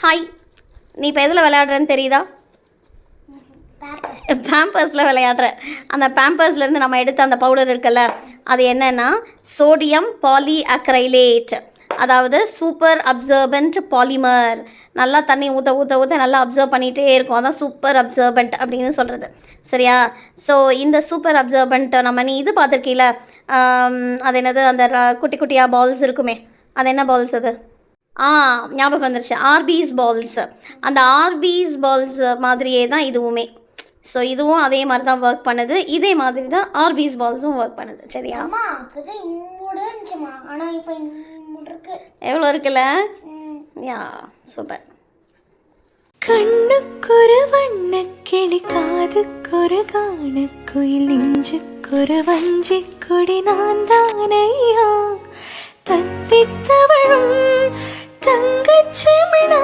Hi, நீ இப்போ எதில் விளையாடுறேன்னு தெரியுதா? பேம்பர்ஸில் விளையாடுற. அந்த பேம்பர்ஸ்லேருந்து நம்ம எடுத்த அந்த பவுடர் இருக்குல்ல, அது என்னென்னா சோடியம் பாலி அக்ரைலேட், அதாவது சூப்பர் அப்சர்பன்ட் பாலிமர். நல்லா தண்ணி ஊற்ற ஊற்ற ஊற்ற நல்லா அப்சர்வ் பண்ணிகிட்டே இருக்கும். அதான் சூப்பர் அப்சர்பன்ட் அப்படின்னு சொல்கிறது. சரியா? ஸோ இந்த சூப்பர் அப்சர்பன்ட் நம்ம நீ இது பார்த்துருக்கீல, அது என்னது, அந்த குட்டி குட்டியாக பால்ஸ் இருக்குமே, அது என்ன பால்ஸ் அது? ஞாபகம் வந்துருச்சு, ஆர்பிஸ் பால்ஸ். அந்த ஆர்பிஸ் பால்ஸ் மாதிரியே தான் இதுவுமே. ஸோ இதுவும் அதே மாதிரி தான் ஒர்க் பண்ணுது. இதே மாதிரி தான் ஆர்பிஸ் பால்ஸும் ஒர்க் பண்ணுது. சரியா? எவ்வளோ இருக்குல்ல? யா, சூப்பர். கண்ணுக்கொரு வண்ணக்கிளி, காதுக்கொரு காணக்குயில், நெஞ்சுக்கொரு வஞ்சி கொடி நான் தானையா, தத்தித்தவழும் தங்கச்சிமிழா